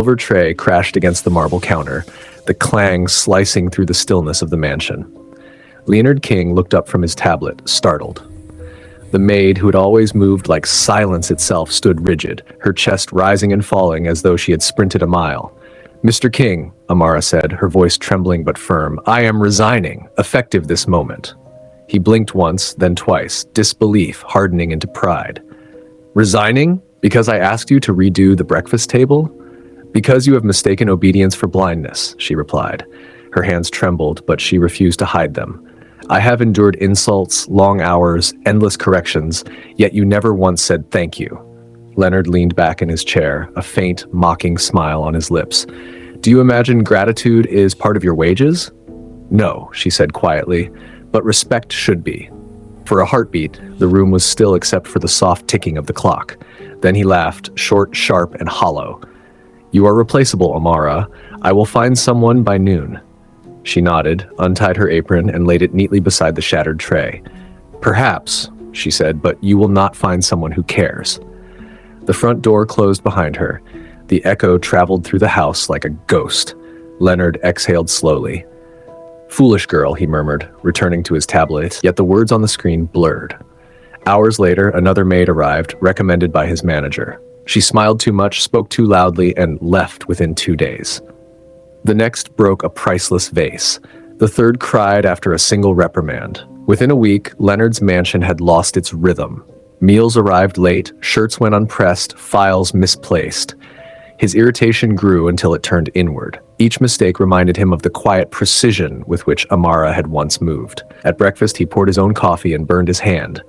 silver tray crashed against the marble counter, the clang slicing through the stillness of the mansion. Leonard King looked up from his tablet, startled. The maid, who had always moved like silence itself, stood rigid, her chest rising and falling as though she had sprinted a mile. "Mr. King," Amara said, her voice trembling but firm, "I am resigning, effective this moment." He blinked once, then twice, disbelief hardening into pride. "Resigning? Because I asked you to redo the breakfast table?" "Because you have mistaken obedience for blindness," she replied. Her hands trembled, but she refused to hide them. "I have endured insults, long hours, endless corrections, yet you never once said thank you." Leonard leaned back in his chair, a faint, mocking smile on his lips. "Do you imagine gratitude is part of your wages?" "No," she said quietly, "but respect should be." For a heartbeat, the room was still except for the soft ticking of the clock. Then he laughed, short, sharp, and hollow. "You are replaceable, Amara. I will find someone by noon." She nodded, untied her apron, and laid it neatly beside the shattered tray. "Perhaps," she said, "but you will not find someone who cares." The front door closed behind her. The echo traveled through the house like a ghost. Leonard exhaled slowly. "Foolish girl," he murmured, returning to his tablet, yet the words on the screen blurred. Hours later, another maid arrived, recommended by his manager. She smiled too much, spoke too loudly, and left within 2 days. The next broke a priceless vase. The third cried after a single reprimand. Within a week, Leonard's mansion had lost its rhythm. Meals arrived late, shirts went unpressed, files misplaced. His irritation grew until it turned inward. Each mistake reminded him of the quiet precision with which Amara had once moved. At breakfast, he poured his own coffee and burned his hand.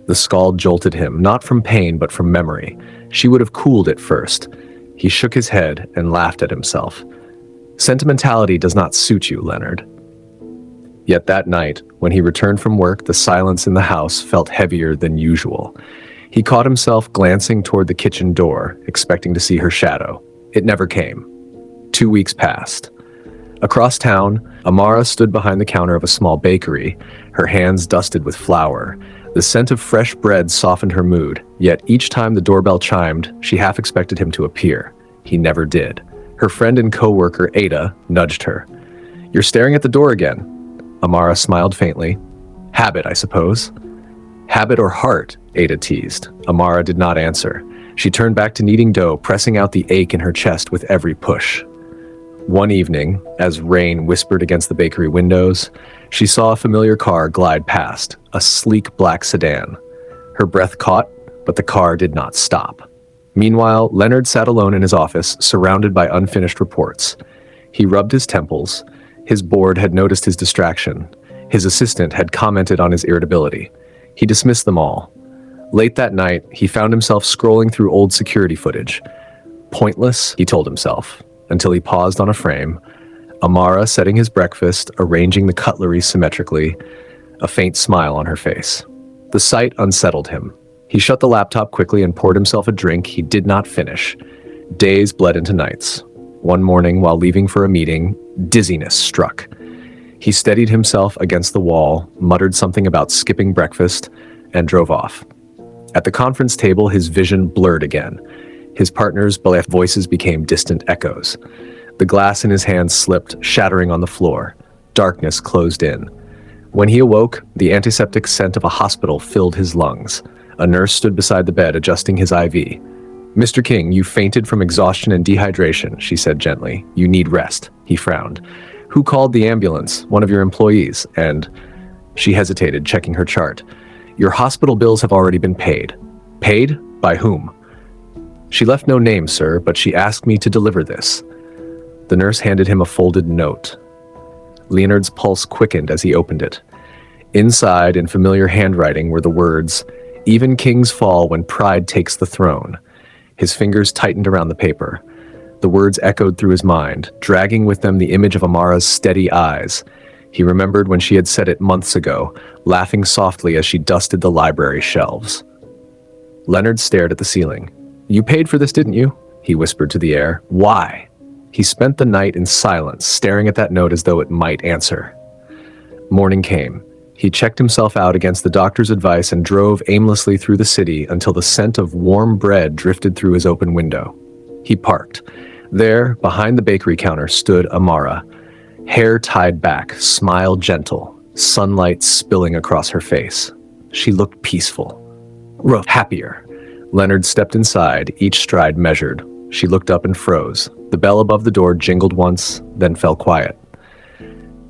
The scald jolted him, not from pain but from memory. She would have cooled it first. He shook his head and laughed at himself. "Sentimentality does not suit you, Leonard." Yet that night, when he returned from work, the silence in the house felt heavier than usual. He caught himself glancing toward the kitchen door, expecting to see her shadow. It never came. 2 weeks passed. Across town, Amara stood behind the counter of a small bakery, her hands dusted with flour. The scent of fresh bread softened her mood, yet each time the doorbell chimed, she half expected him to appear. He never did. Her friend and co-worker, Ada, nudged her. "You're staring at the door again." Amara smiled faintly. "Habit, I suppose." "Habit or heart?" Ada teased. Amara did not answer. She turned back to kneading dough, pressing out the ache in her chest with every push. One evening, as rain whispered against the bakery windows, she saw a familiar car glide past, a sleek black sedan. Her breath caught, but the car did not stop. Meanwhile, Leonard sat alone in his office, surrounded by unfinished reports. He rubbed his temples. His board had noticed his distraction. His assistant had commented on his irritability. He dismissed them all. Late that night, he found himself scrolling through old security footage. Pointless, he told himself, until he paused on a frame. Amara setting his breakfast, arranging the cutlery symmetrically, a faint smile on her face. The sight unsettled him. He shut the laptop quickly and poured himself a drink he did not finish. Days bled into nights. One morning, while leaving for a meeting, dizziness struck. He steadied himself against the wall, muttered something about skipping breakfast, and drove off. At the conference table, his vision blurred again. His partner's voices became distant echoes. The glass in his hand slipped, shattering on the floor. Darkness closed in. When he awoke, the antiseptic scent of a hospital filled his lungs. A nurse stood beside the bed, adjusting his IV. "Mr. King, you fainted from exhaustion and dehydration," she said gently. "You need rest." He frowned. "Who called the ambulance? One of your employees?" And she hesitated, checking her chart. "Your hospital bills have already been paid." "Paid? By whom?" "She left no name, sir, but she asked me to deliver this." The nurse handed him a folded note. Leonard's pulse quickened as he opened it. Inside, in familiar handwriting, were the words, "Even kings fall when pride takes the throne." His fingers tightened around the paper. The words echoed through his mind, dragging with them the image of Amara's steady eyes. He remembered when she had said it months ago, laughing softly as she dusted the library shelves. Leonard stared at the ceiling. "You paid for this, didn't you?" he whispered to the air. "Why?" He spent the night in silence, staring at that note as though it might answer. Morning came. He checked himself out against the doctor's advice and drove aimlessly through the city until the scent of warm bread drifted through his open window. He parked. There, behind the bakery counter, stood Amara, hair tied back, smile gentle, sunlight spilling across her face. She looked peaceful, happier. Leonard stepped inside, each stride measured. She looked up and froze. The bell above the door jingled once, then fell quiet.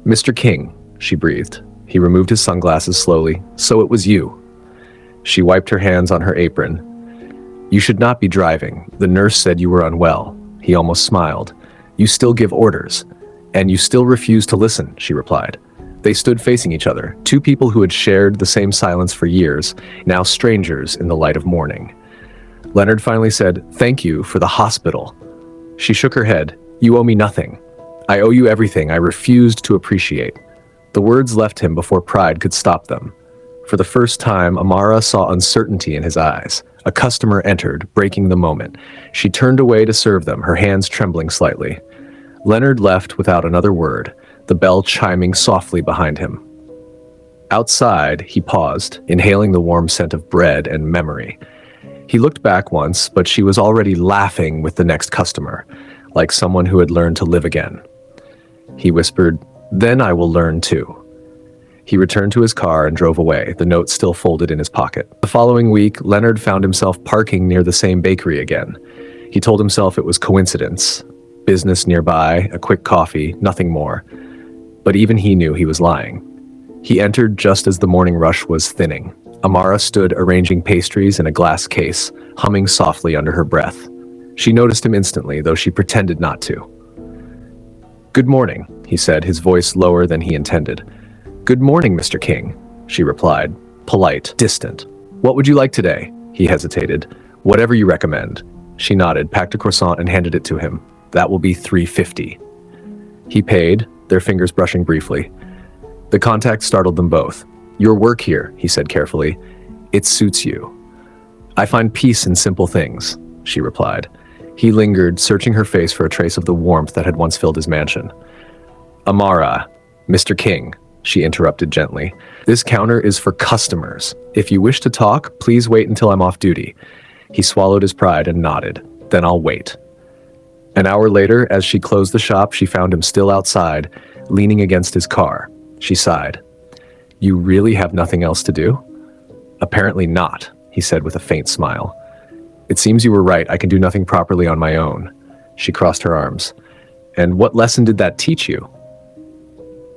"Mr. King," she breathed. He removed his sunglasses slowly. "So it was you." She wiped her hands on her apron. "You should not be driving. The nurse said you were unwell." He almost smiled. "You still give orders. And you still refuse to listen," she replied. They stood facing each other, two people who had shared the same silence for years, now strangers in the light of morning. Leonard finally said, "Thank you for the hospital." She shook her head. "You owe me nothing. I owe you everything I refused to appreciate." The words left him before pride could stop them. For the first time, Amara saw uncertainty in his eyes. A customer entered, breaking the moment. She turned away to serve them, her hands trembling slightly. Leonard left without another word, the bell chiming softly behind him. Outside, he paused, inhaling the warm scent of bread and memory. He looked back once, but she was already laughing with the next customer, like someone who had learned to live again. He whispered, "Then I will learn too." He returned to his car and drove away, the note still folded in his pocket. The following week, Leonard found himself parking near the same bakery again. He told himself it was coincidence. Business nearby, a quick coffee, nothing more. But even he knew he was lying. He entered just as the morning rush was thinning. Amara stood arranging pastries in a glass case, humming softly under her breath. She noticed him instantly, though she pretended not to. "Good morning," he said, his voice lower than he intended. "Good morning, Mr. King," she replied, polite, distant. "What would you like today?" He hesitated. "Whatever you recommend." She nodded, packed a croissant and handed it to him. "That will be $3.50. He paid, their fingers brushing briefly. The contact startled them both. "Your work here," he said carefully. "It suits you." "I find peace in simple things," she replied. He lingered, searching her face for a trace of the warmth that had once filled his mansion. "Amara, Mr. King," she interrupted gently. "This counter is for customers. If you wish to talk, please wait until I'm off duty." He swallowed his pride and nodded. "Then I'll wait." An hour later, as she closed the shop, she found him still outside, leaning against his car. She sighed. "You really have nothing else to do?" "Apparently not," he said with a faint smile. "It seems you were right. I can do nothing properly on my own." She crossed her arms. "And what lesson did that teach you?"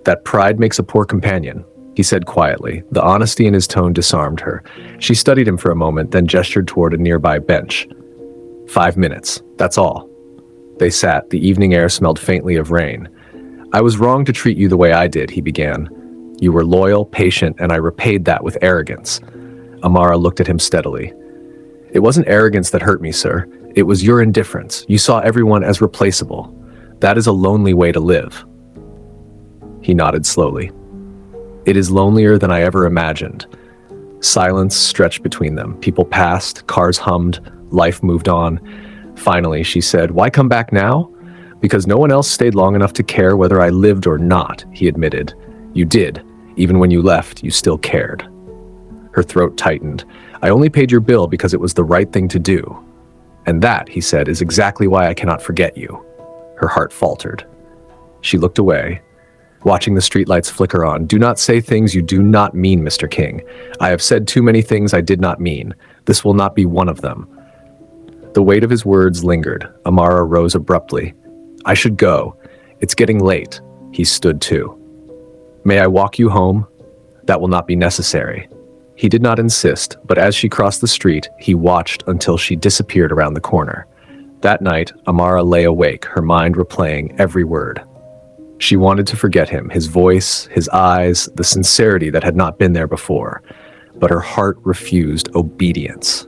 "That pride makes a poor companion," he said quietly. The honesty in his tone disarmed her. She studied him for a moment, then gestured toward a nearby bench. 5 minutes, that's all." They sat. The evening air smelled faintly of rain. "I was wrong to treat you the way I did," he began. "You were loyal, patient, and I repaid that with arrogance." Amara looked at him steadily. "It wasn't arrogance that hurt me, sir. It was your indifference. You saw everyone as replaceable. That is a lonely way to live." He nodded slowly. "It is lonelier than I ever imagined." Silence stretched between them. People passed, cars hummed, life moved on. Finally, she said, "Why come back now?" "Because no one else stayed long enough to care whether I lived or not," he admitted. "You did. Even when you left, you still cared." Her throat tightened. "I only paid your bill because it was the right thing to do. And that," he said, "is exactly why I cannot forget you." Her heart faltered. She looked away, watching the streetlights flicker on. "Do not say things you do not mean, Mr. King. I have said too many things I did not mean. This will not be one of them." The weight of his words lingered. Amara rose abruptly. "I should go. It's getting late." He stood too. "May I walk you home?" "That will not be necessary." He did not insist, but as she crossed the street, he watched until she disappeared around the corner. That night, Amara lay awake, her mind replaying every word. She wanted to forget him, his voice, his eyes, the sincerity that had not been there before, but her heart refused obedience.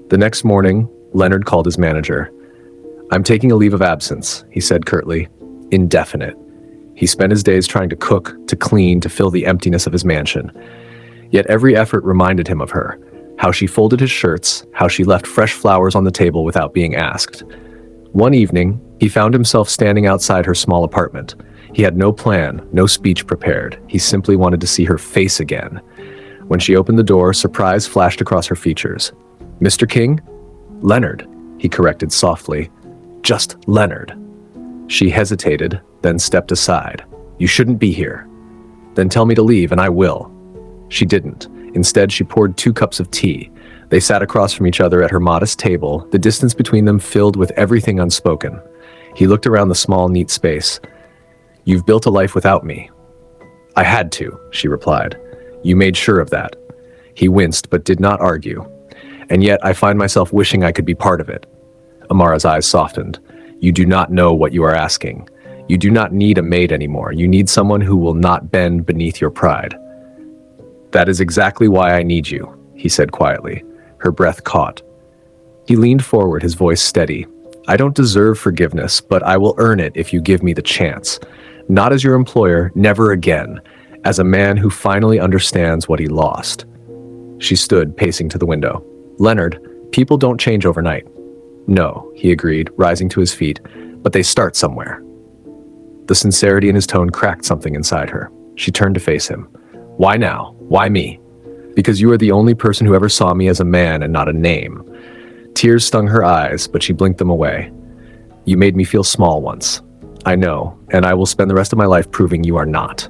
The next morning, Leonard called his manager. "I'm taking a leave of absence," he said curtly. "Indefinite." He spent his days trying to cook, to clean, to fill the emptiness of his mansion. Yet every effort reminded him of her, how she folded his shirts, how she left fresh flowers on the table without being asked. One evening, he found himself standing outside her small apartment. He had no plan, no speech prepared. He simply wanted to see her face again. When she opened the door, surprise flashed across her features. "Mr. King?" "Leonard," he corrected softly. Just Leonard. She hesitated, then stepped aside. You shouldn't be here. Then tell me to leave and I will. She didn't. Instead, she poured 2 cups of tea. They sat across from each other at her modest table, the distance between them filled with everything unspoken. He looked around the small, neat space. You've built a life without me. I had to, she replied. You made sure of that. He winced, but did not argue. And yet, I find myself wishing I could be part of it. Amara's eyes softened. You do not know what you are asking. You do not need a maid anymore. You need someone who will not bend beneath your pride. That is exactly why I need you, he said quietly. Her breath caught. He leaned forward, his voice steady. I don't deserve forgiveness, but I will earn it if you give me the chance. Not as your employer, never again. As a man who finally understands what he lost. She stood, pacing to the window. Leonard, people don't change overnight. No, he agreed, rising to his feet, but they start somewhere. The sincerity in his tone cracked something inside her. She turned to face him. Why now? Why me? Because you are the only person who ever saw me as a man and not a name. Tears stung her eyes, but she blinked them away. You made me feel small once. I know, and I will spend the rest of my life proving you are not.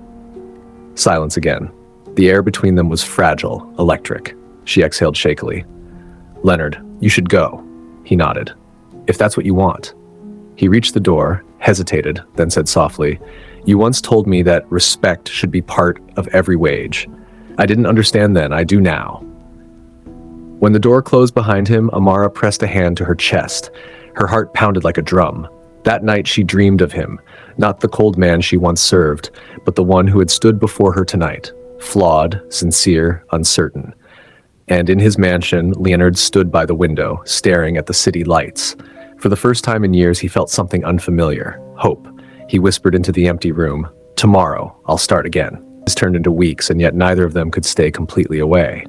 Silence again. The air between them was fragile, electric. She exhaled shakily. Leonard, you should go. He nodded. If that's what you want. He reached the door, hesitated, then said softly, You once told me that respect should be part of every wage. I didn't understand then, I do now. When the door closed behind him, Amara pressed a hand to her chest. Her heart pounded like a drum. That night she dreamed of him, not the cold man she once served, but the one who had stood before her tonight, flawed, sincere, uncertain. And in his mansion, Leonard stood by the window, staring at the city lights. For the first time in years, he felt something unfamiliar, hope. He whispered into the empty room, Tomorrow, I'll start again. This turned into weeks, and yet neither of them could stay completely away.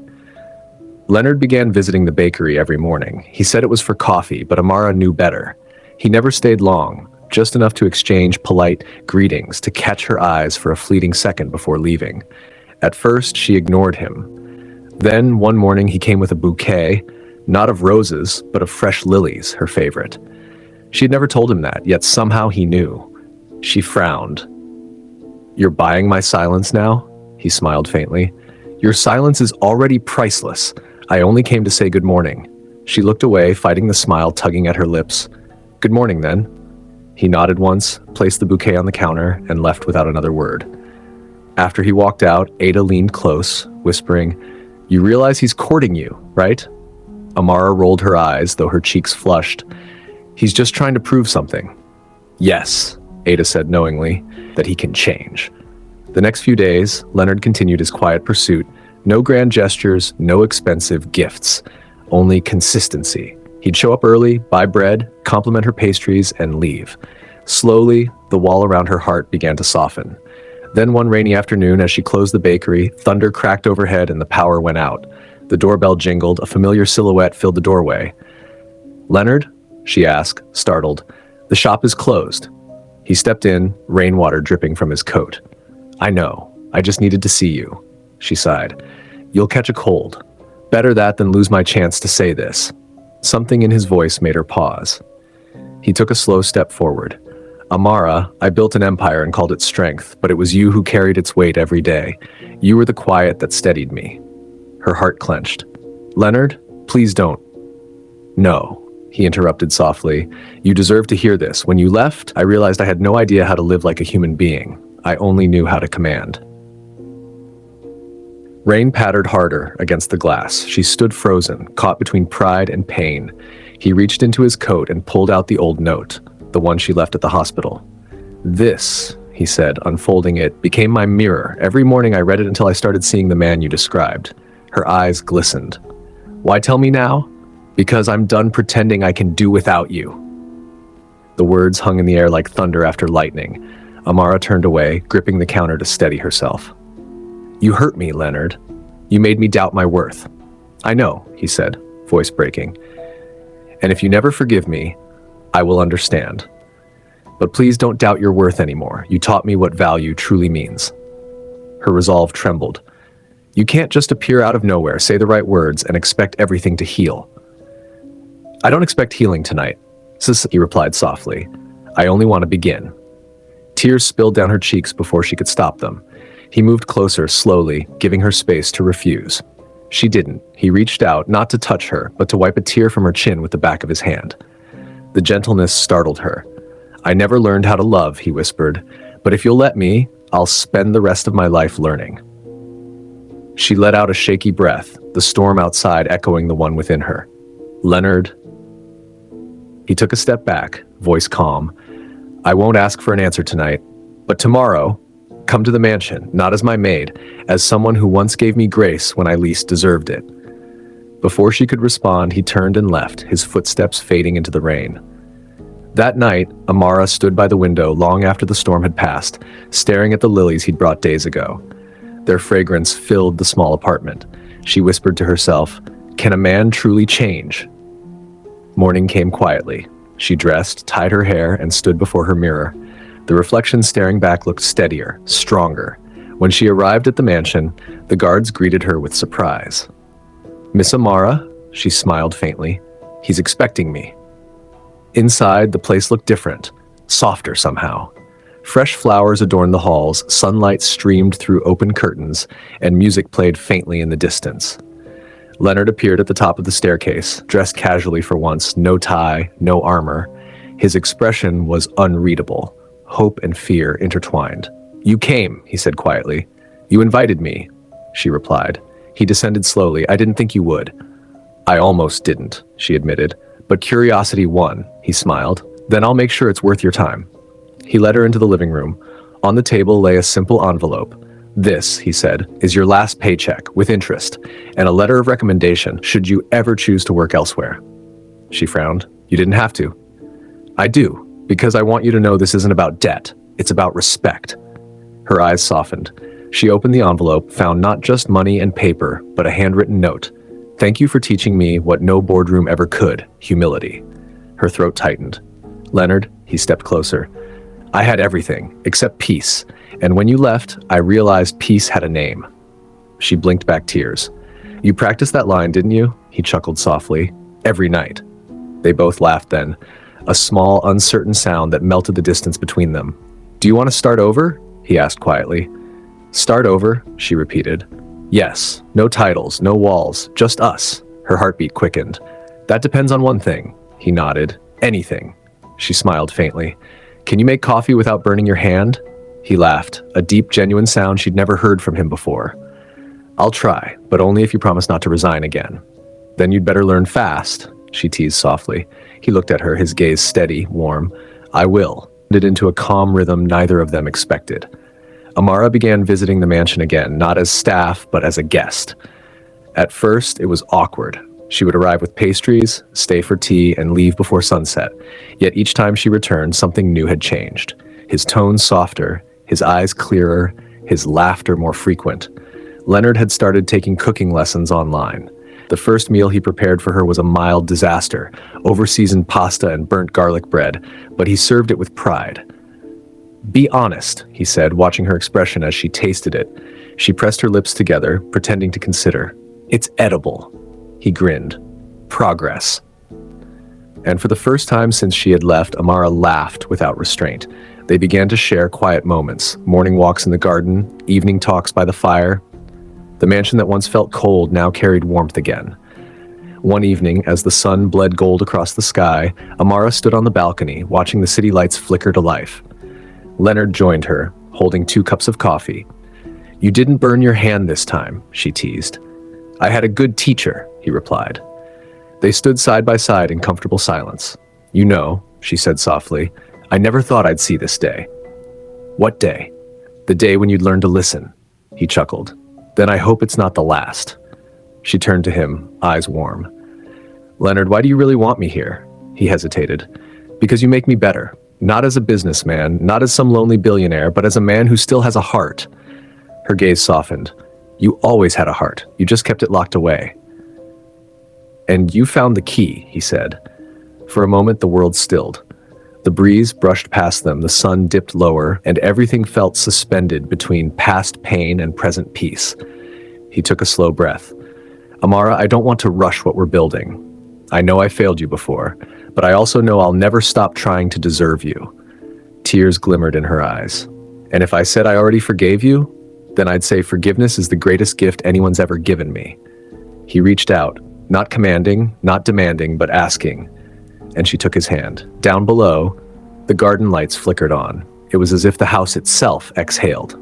Leonard began visiting the bakery every morning. He said it was for coffee, but Amara knew better. He never stayed long, just enough to exchange polite greetings, to catch her eyes for a fleeting second before leaving. At first, she ignored him. Then, one morning, he came with a bouquet, not of roses, but of fresh lilies, her favorite. She had never told him that, yet somehow he knew. She frowned. You're buying my silence now? He smiled faintly. Your silence is already priceless. I only came to say good morning. She looked away, fighting the smile tugging at her lips. Good morning, then. He nodded once, placed the bouquet on the counter, and left without another word. After he walked out, Ada leaned close, whispering, You realize he's courting you, right? Amara rolled her eyes, though her cheeks flushed. He's just trying to prove something. Yes, Ada said knowingly, that he can change. The next few days, Leonard continued his quiet pursuit. No grand gestures, no expensive gifts, only consistency. He'd show up early, buy bread, compliment her pastries, and leave. Slowly, the wall around her heart began to soften. Then one rainy afternoon, as she closed the bakery, thunder cracked overhead and the power went out. The doorbell jingled, a familiar silhouette filled the doorway. Leonard? She asked, startled. The shop is closed. He stepped in, rainwater dripping from his coat. I know. I just needed to see you. She sighed. You'll catch a cold. Better that than lose my chance to say this. Something in his voice made her pause. He took a slow step forward. Amara, I built an empire and called it strength, but it was you who carried its weight every day. You were the quiet that steadied me. Her heart clenched. Leonard, please don't. No, he interrupted softly. You deserve to hear this. When you left, I realized I had no idea how to live like a human being. I only knew how to command. Rain pattered harder against the glass. She stood frozen, caught between pride and pain. He reached into his coat and pulled out the old note, the one she left at the hospital. This, he said, unfolding it, became my mirror. Every morning I read it until I started seeing the man you described. Her eyes glistened. Why tell me now? Because I'm done pretending I can do without you. The words hung in the air like thunder after lightning. Amara turned away, gripping the counter to steady herself. You hurt me, Leonard. You made me doubt my worth. I know, he said, voice breaking. And if you never forgive me, I will understand. But please don't doubt your worth anymore. You taught me what value truly means. Her resolve trembled. You can't just appear out of nowhere, say the right words, and expect everything to heal. I don't expect healing tonight. He replied softly. I only want to begin. Tears spilled down her cheeks before she could stop them. He moved closer slowly, giving her space to refuse. She didn't. He reached out, not to touch her, but to wipe a tear from her chin with the back of his hand. The gentleness startled her. I never learned how to love, he whispered, but if you'll let me, I'll spend the rest of my life learning. She let out a shaky breath, the storm outside echoing the one within her. Leonard. He took a step back, voice calm. I won't ask for an answer tonight, but tomorrow, come to the mansion, not as my maid, as someone who once gave me grace when I least deserved it. Before she could respond, he turned and left, his footsteps fading into the rain. That night, Amara stood by the window long after the storm had passed, staring at the lilies he'd brought days ago. Their fragrance filled the small apartment. She whispered to herself, "Can a man truly change?" Morning came quietly. She dressed, tied her hair, and stood before her mirror. The reflection staring back looked steadier, stronger. When she arrived at the mansion, the guards greeted her with surprise. "Miss Amara?" She smiled faintly. "He's expecting me." Inside, the place looked different, softer somehow. Fresh flowers adorned the halls, sunlight streamed through open curtains, and music played faintly in the distance. Leonard appeared at the top of the staircase, dressed casually for once, no tie, no armor. His expression was unreadable, hope and fear intertwined. "You came," he said quietly. "You invited me," she replied. He descended slowly. "I didn't think you would." "I almost didn't," she admitted. "But curiosity won," he smiled. "Then I'll make sure it's worth your time." He led her into the living room. On the table lay a simple envelope. "This," he said, "is your last paycheck, with interest, and a letter of recommendation should you ever choose to work elsewhere." She frowned. "You didn't have to." "I do, because I want you to know this isn't about debt. It's about respect." Her eyes softened. She opened the envelope, found not just money and paper, but a handwritten note. "Thank you for teaching me what no boardroom ever could, humility." Her throat tightened. "Leonard," he stepped closer. "I had everything, except peace. And when you left, I realized peace had a name." She blinked back tears. "You practiced that line, didn't you?" He chuckled softly. "Every night." They both laughed then, a small, uncertain sound that melted the distance between them. "Do you want to start over?" he asked quietly. "Start over," she repeated. "Yes, no titles, no walls, just us." Her heartbeat quickened. "That depends on one thing," he nodded. "Anything." She smiled faintly. "Can you make coffee without burning your hand?" He laughed, a deep, genuine sound she'd never heard from him before. "I'll try, but only if you promise not to resign again." "Then you'd better learn fast," she teased softly. He looked at her, his gaze steady, warm. "I will." It into a calm rhythm neither of them expected. Amara began visiting the mansion again, not as staff, but as a guest. At first, it was awkward. She would arrive with pastries, stay for tea, and leave before sunset. Yet each time she returned, something new had changed. His tone softer, his eyes clearer, his laughter more frequent. Leonard had started taking cooking lessons online. The first meal he prepared for her was a mild disaster, over-seasoned pasta and burnt garlic bread, but he served it with pride. "Be honest," he said, watching her expression as she tasted it. She pressed her lips together, pretending to consider. "It's edible." He grinned. "Progress." And for the first time since she had left, Amara laughed without restraint. They began to share quiet moments, morning walks in the garden, evening talks by the fire. The mansion that once felt cold now carried warmth again. One evening, as the sun bled gold across the sky, Amara stood on the balcony, watching the city lights flicker to life. Leonard joined her, holding 2 cups of coffee. "You didn't burn your hand this time," she teased. "I had a good teacher," he replied. They stood side by side in comfortable silence. "You know," she said softly, "I never thought I'd see this day." "What day?" "The day when you'd learn to listen," he chuckled. "Then I hope it's not the last." She turned to him, eyes warm. "Leonard, why do you really want me here?" He hesitated. "Because you make me better. Not as a businessman, not as some lonely billionaire, but as a man who still has a heart." Her gaze softened. "You always had a heart. You just kept it locked away." "And you found the key," he said. For a moment, the world stilled. The breeze brushed past them, the sun dipped lower, and everything felt suspended between past pain and present peace. He took a slow breath. "Amara, I don't want to rush what we're building. I know I failed you before, but I also know I'll never stop trying to deserve you." Tears glimmered in her eyes. "And if I said I already forgave you, then I'd say forgiveness is the greatest gift anyone's ever given me." He reached out, not commanding, not demanding, but asking, and she took his hand. Down below, the garden lights flickered on. It was as if the house itself exhaled.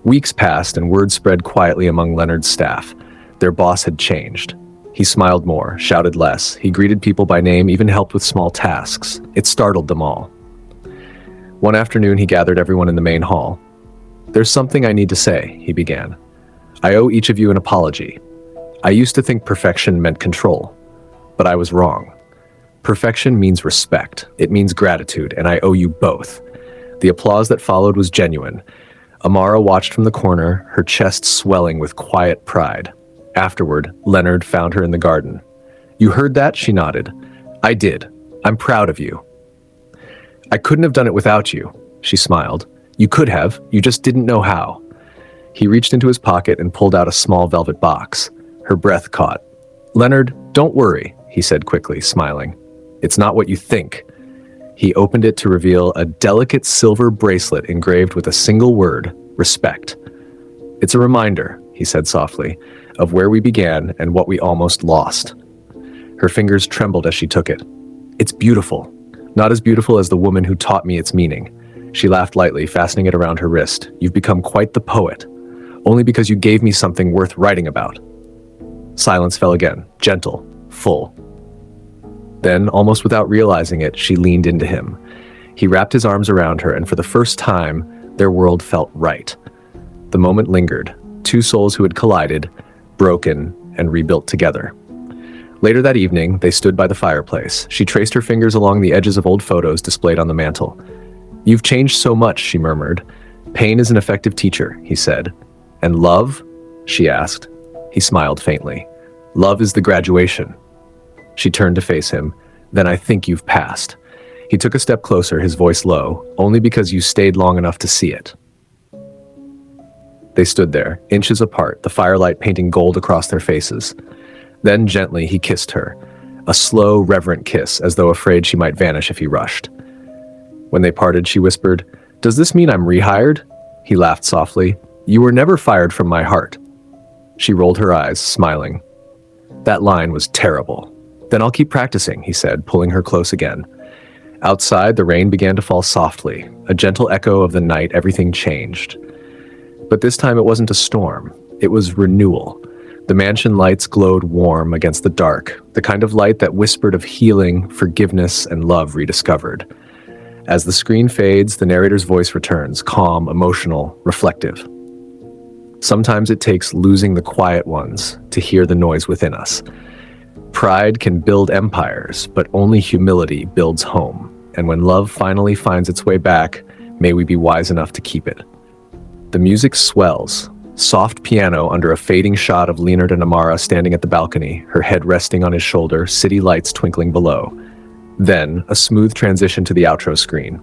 Weeks passed and word spread quietly among Leonard's staff. Their boss had changed. He smiled more, shouted less. He greeted people by name, even helped with small tasks. It startled them all. One afternoon, he gathered everyone in the main hall. "There's something I need to say," he began. "I owe each of you an apology. I used to think perfection meant control, but I was wrong. Perfection means respect. It means gratitude, and I owe you both." The applause that followed was genuine. Amara watched from the corner, her chest swelling with quiet pride. Afterward, Leonard found her in the garden. "You heard that?" She nodded. "I did. I'm proud of you." "I couldn't have done it without you," she smiled. "You could have, you just didn't know how." He reached into his pocket and pulled out a small velvet box. Her breath caught. "Leonard, don't worry," he said quickly, smiling. "It's not what you think." He opened it to reveal a delicate silver bracelet engraved with a single word, respect. "It's a reminder," he said softly, "of where we began and what we almost lost." Her fingers trembled as she took it. "It's beautiful. Not as beautiful as the woman who taught me its meaning." She laughed lightly, fastening it around her wrist. "You've become quite the poet. Only because you gave me something worth writing about." Silence fell again, gentle, full. Then, almost without realizing it, she leaned into him. He wrapped his arms around her, and for the first time, their world felt right. The moment lingered, two souls who had collided, broken, and rebuilt together. Later that evening, they stood by the fireplace. She traced her fingers along the edges of old photos displayed on the mantel. "You've changed so much," she murmured. "Pain is an effective teacher," he said. "And love?" she asked. He smiled faintly. "Love is the graduation." She turned to face him. "Then I think you've passed." He took a step closer, his voice low, "Only because you stayed long enough to see it." They stood there, inches apart, the firelight painting gold across their faces. Then gently he kissed her, a slow, reverent kiss, as though afraid she might vanish if he rushed. When they parted, she whispered, "Does this mean I'm rehired?" He laughed softly. "You were never fired from my heart." She rolled her eyes, smiling. "That line was terrible." "Then I'll keep practicing," he said, pulling her close again. Outside, the rain began to fall softly. A gentle echo of the night, everything changed. But this time it wasn't a storm. It was renewal. The mansion lights glowed warm against the dark, the kind of light that whispered of healing, forgiveness, and love rediscovered. As the screen fades, the narrator's voice returns, calm, emotional, reflective. Sometimes it takes losing the quiet ones to hear the noise within us. Pride can build empires, but only humility builds home. And when love finally finds its way back, may we be wise enough to keep it. The music swells. Soft piano under a fading shot of Leonard and Amara standing at the balcony, her head resting on his shoulder, city lights twinkling below. Then, a smooth transition to the outro screen.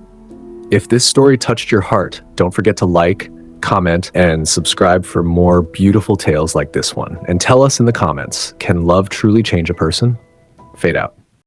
If this story touched your heart, don't forget to like, comment, and subscribe for more beautiful tales like this one. And tell us in the comments, can love truly change a person? Fade out.